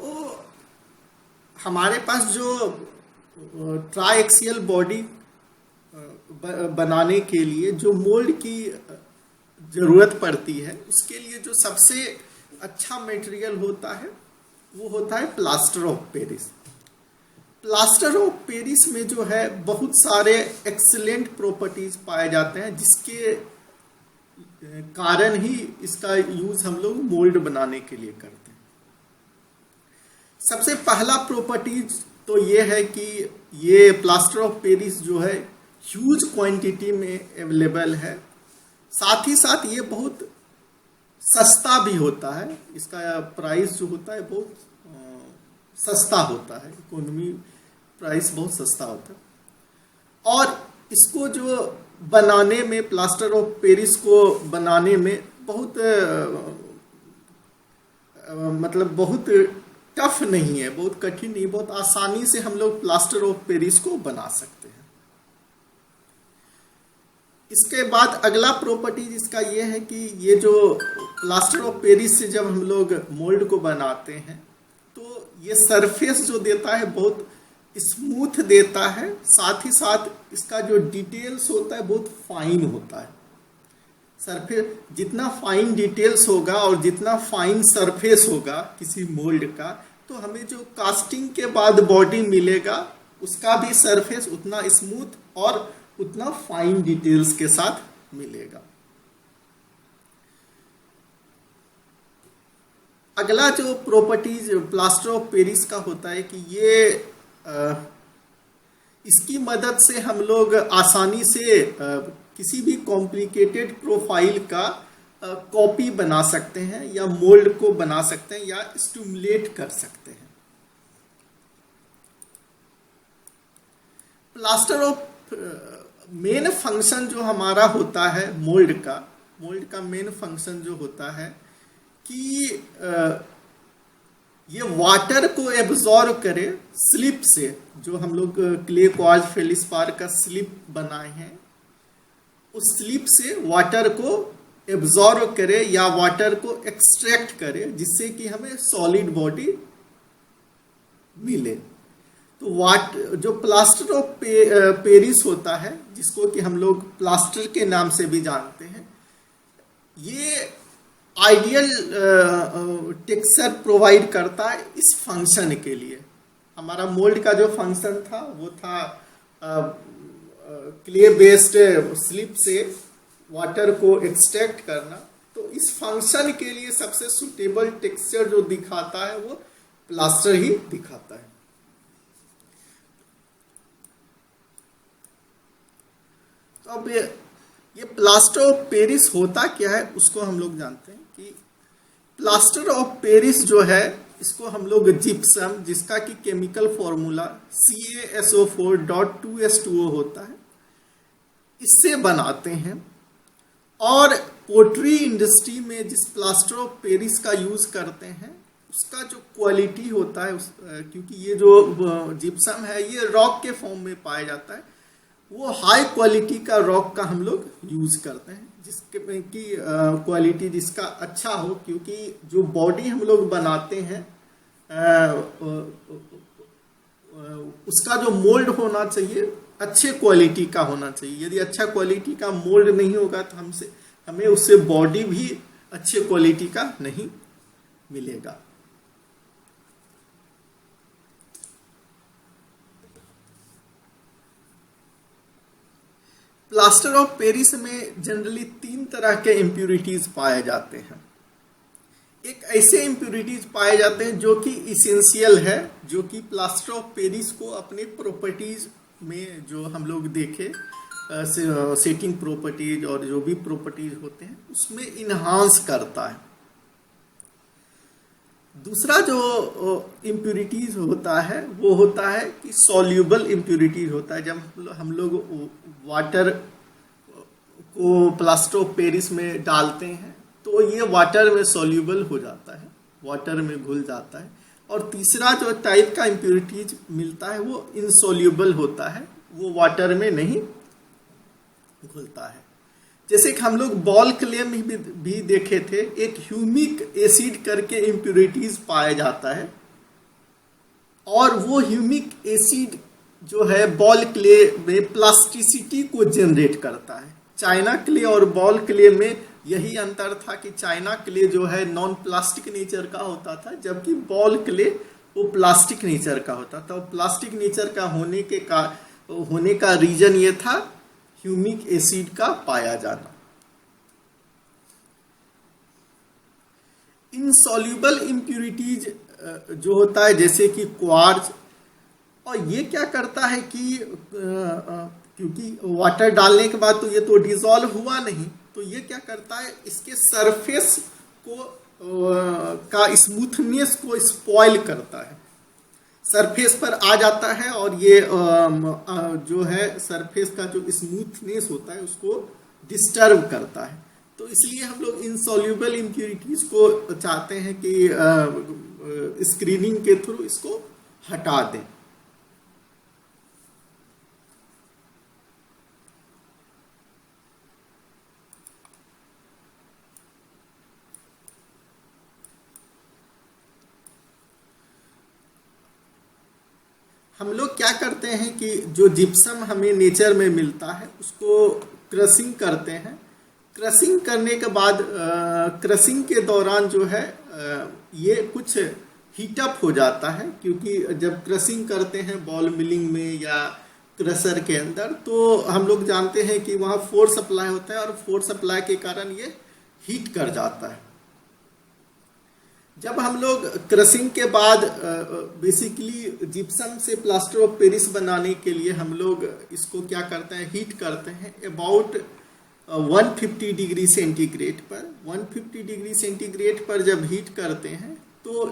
तो हमारे पास जो ट्राइएक्सियल बॉडी बनाने के लिए जो मोल्ड की ज़रूरत पड़ती है, उसके लिए जो सबसे अच्छा मटेरियल होता है वो होता है plaster of Paris. Plaster of Paris में जो है बहुत सारे एक्सीलेंट प्रॉपर्टीज पाए जाते हैं, जिसके कारण ही इसका यूज हम लोग मोल्ड बनाने के लिए करते हैं। सबसे पहला प्रॉपर्टीज तो ये है कि ये प्लास्टर ऑफ पेरिस जो है ह्यूज क्वांटिटी में अवेलेबल है, साथ ही साथ ये बहुत सस्ता भी होता है। इसका प्राइस जो होता है बहुत सस्ता होता है, इकोनॉमी प्राइस बहुत सस्ता होता है। और इसको जो बनाने में, प्लास्टर ऑफ पेरिस को बनाने में बहुत मतलब बहुत टफ नहीं है, बहुत कठिन नहीं, बहुत आसानी से हम लोग प्लास्टर ऑफ पेरिस को बना सकते हैं। इसके बाद अगला प्रॉपर्टी इसका ये है कि ये जो प्लास्टर ऑफ पेरिस से जब हम लोग मोल्ड को बनाते हैं तो ये सरफेस जो देता है बहुत स्मूथ देता है, साथ ही साथ इसका जो डिटेल्स होता है बहुत फाइन होता है। सरफेस जितना फाइन डिटेल्स होगा और जितना फाइन सरफेस होगा किसी मोल्ड का, तो हमें जो कास्टिंग के बाद बॉडी मिलेगा उसका भी सरफेस उतना स्मूथ और उतना फाइन डिटेल्स के साथ मिलेगा। अगला जो प्रॉपर्टीज प्लास्टर ऑफ पेरिस का होता है कि ये इसकी मदद से हम लोग आसानी से किसी भी कॉम्प्लिकेटेड प्रोफाइल का कॉपी बना सकते हैं या मोल्ड को बना सकते हैं या स्टिमुलेट कर सकते हैं। प्लास्टर ऑफ मेन फंक्शन जो हमारा होता है मोल्ड का मेन फंक्शन जो होता है कि ये वाटर को एब्जॉर्ब करे स्लिप से। जो हम लोग क्ले क्वार्ट्ज फेलिस्पार का स्लिप बनाए हैं, उस स्लिप से वाटर को एब्जॉर्ब करे या वाटर को एक्सट्रैक्ट करे, जिससे कि हमें सॉलिड बॉडी मिले। तो जो प्लास्टर ऑफ पेरिस होता है, जिसको कि हम लोग प्लास्टर के नाम से भी जानते हैं, ये आइडियल टेक्सचर प्रोवाइड करता है इस फंक्शन के लिए। हमारा मोल्ड का जो फंक्शन था वो था क्ले बेस्ड स्लिप से वाटर को एक्सट्रैक्ट करना। तो इस फंक्शन के लिए सबसे सुटेबल टेक्सचर जो दिखाता है वो प्लास्टर ही दिखाता है। तो अब ये प्लास्टर ऑफ पेरिस होता क्या है उसको हम लोग जानते हैं कि प्लास्टर ऑफ पेरिस जो है इसको हम लोग जिप्सम, जिसका कि केमिकल फॉर्मूला CaSO4.2H2O होता है, इससे बनाते हैं। और पोट्री इंडस्ट्री में जिस प्लास्टर ऑफ पेरिस का यूज करते हैं उसका जो क्वालिटी होता है क्योंकि ये जो जिप्सम है ये रॉक के फॉर्म में पाया जाता है, वो हाई क्वालिटी का रॉक का हम लोग यूज करते हैं, जिसके की क्वालिटी जिसका अच्छा हो। क्योंकि जो बॉडी हम लोग बनाते हैं उसका जो मोल्ड होना चाहिए अच्छे क्वालिटी का होना चाहिए। यदि अच्छा क्वालिटी का मोल्ड नहीं होगा तो हमें उससे बॉडी भी अच्छे क्वालिटी का नहीं मिलेगा। प्लास्टर ऑफ पेरिस में जनरली 3 तरह के इम्प्यूरिटीज पाए जाते हैं। एक ऐसे इम्प्यूरिटीज पाए जाते हैं जो कि इसेंशियल है, जो कि प्लास्टर ऑफ पेरिस को अपने प्रॉपर्टीज में जो हम लोग देखे सेटिंग प्रॉपर्टीज और जो भी प्रॉपर्टीज होते हैं उसमें इन्हांस करता है। दूसरा जो इम्प्यूरिटीज होता है वो होता है कि सॉल्यूबल इम्प्यूरिटीज होता है। जब हम लोग वाटर को प्लास्टर ऑफ पेरिस में डालते हैं तो ये वाटर में सॉल्यूबल हो जाता है, वाटर में घुल जाता है। और तीसरा जो टाइप का इम्प्यूरिटीज मिलता है वो इनसॉल्यूबल होता है, वो वाटर में नहीं घुलता है। जैसे कि हम लोग बॉल क्ले में भी देखे थे, एक ह्यूमिक एसिड करके इम्प्यूरिटीज पाया जाता है और वो ह्यूमिक एसिड जो है बॉल क्ले में प्लास्टिसिटी को जनरेट करता है। चाइना क्ले और बॉल क्ले में यही अंतर था कि चाइना क्ले जो है नॉन प्लास्टिक नेचर का होता था, जबकि बॉल क्ले वो प्लास्टिक नेचर का होता था। और प्लास्टिक नेचर का होने का रीजन ये था ह्यूमिक एसिड का पाया जाना। इनसॉल्युबल इम्प्यूरिटीज जो होता है जैसे कि क्वार्ज, और ये क्या करता है कि क्योंकि वाटर डालने के बाद तो ये तो डिसॉल्व हुआ नहीं, तो ये क्या करता है इसके सरफेस को का स्मूथनेस को स्पॉइल करता है, सरफेस पर आ जाता है और ये जो है सरफेस का जो स्मूथनेस होता है उसको डिस्टर्ब करता है। तो इसलिए हम लोग इनसॉल्युबल इम्प्यूरिटीज को चाहते हैं कि स्क्रीनिंग के थ्रू इसको हटा दें। हम लोग क्या करते हैं कि जो जिप्सम हमें नेचर में मिलता है उसको क्रशिंग करते हैं। क्रशिंग करने के बाद क्रशिंग के दौरान जो है ये कुछ हीटअप हो जाता है, क्योंकि जब क्रशिंग करते हैं बॉल मिलिंग में या क्रशर के अंदर तो हम लोग जानते हैं कि वहाँ फोर्स अप्लाई होता है और फोर्स अप्लाई के कारण ये हीट कर जाता है। जब हम लोग क्रशिंग के बाद बेसिकली जिप्सम से प्लास्टर ऑफ पेरिस बनाने के लिए हम लोग इसको क्या करते हैं, हीट करते हैं अबाउट 150 डिग्री सेंटीग्रेड पर। 150 डिग्री सेंटीग्रेड पर जब हीट करते हैं तो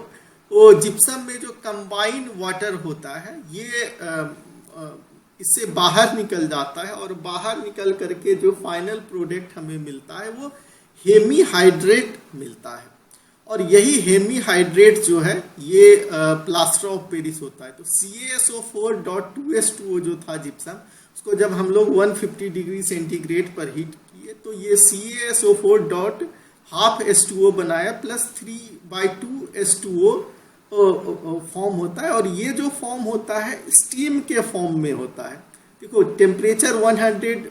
वो जिप्सम में जो कंबाइंड वाटर होता है ये इससे बाहर निकल जाता है और बाहर निकल करके जो फाइनल प्रोडक्ट हमें मिलता है वो हेमीहाइड्रेट मिलता है। और यही हेमीहाइड्रेट जो है ये प्लास्टर ऑफ पेरिस होता है। तो CaSO4.2H2O जो था जिप्सम, उसको जब हम लोग 150 डिग्री सेंटीग्रेड पर हीट किए तो ये CaSO4.12H2O बनाया प्लस 3/2H2O फॉर्म होता है। और ये जो फॉर्म होता है स्टीम के फॉर्म में होता है। देखो टेम्परेचर 100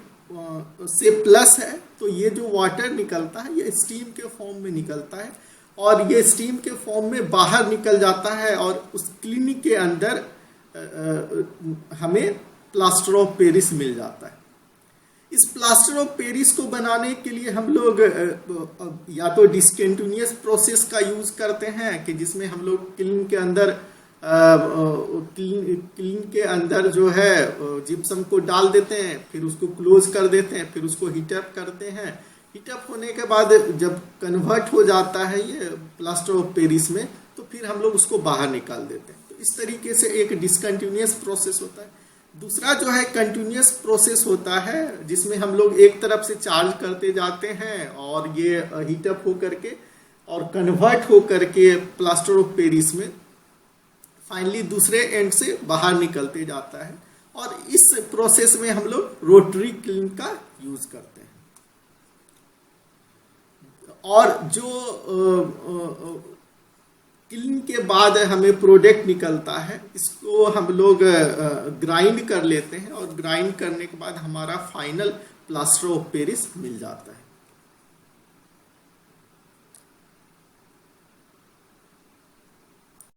से प्लस है तो ये जो वाटर निकलता है ये स्टीम के फॉर्म में निकलता है और ये स्टीम के फॉर्म में बाहर निकल जाता है और उस क्लिनिक के अंदर हमें प्लास्टर ऑफ पेरिस मिल जाता है। इस प्लास्टर ऑफ पेरिस को बनाने के लिए हम लोग या तो डिस्कंटिन्यूअस प्रोसेस का यूज करते हैं कि जिसमें हम लोग क्लीन के अंदर जो है जिप्सम को डाल देते हैं, फिर उसको क्लोज कर देते हैं, फिर उसको हीटअप करते हैं। हीटअप होने के बाद जब कन्वर्ट हो जाता है ये प्लास्टर ऑफ पेरिस में तो फिर हम लोग उसको बाहर निकाल देते हैं। तो इस तरीके से एक डिस्कंटिन्यूअस प्रोसेस होता है। दूसरा जो है कंटिन्यूअस प्रोसेस होता है जिसमें हम लोग एक तरफ से चार्ज करते जाते हैं और ये हीटअप हो करके और कन्वर्ट हो करके प्लास्टर ऑफ पेरिस में फाइनली दूसरे एंड से बाहर निकलते जाता है। और इस प्रोसेस में हम लोग रोटरी क्लीन का यूज करते हैं। और जो क्लीन के बाद हमें प्रोडक्ट निकलता है इसको हम लोग ग्राइंड कर लेते हैं और ग्राइंड करने के बाद हमारा फाइनल प्लास्टर ऑफ पेरिस मिल जाता है।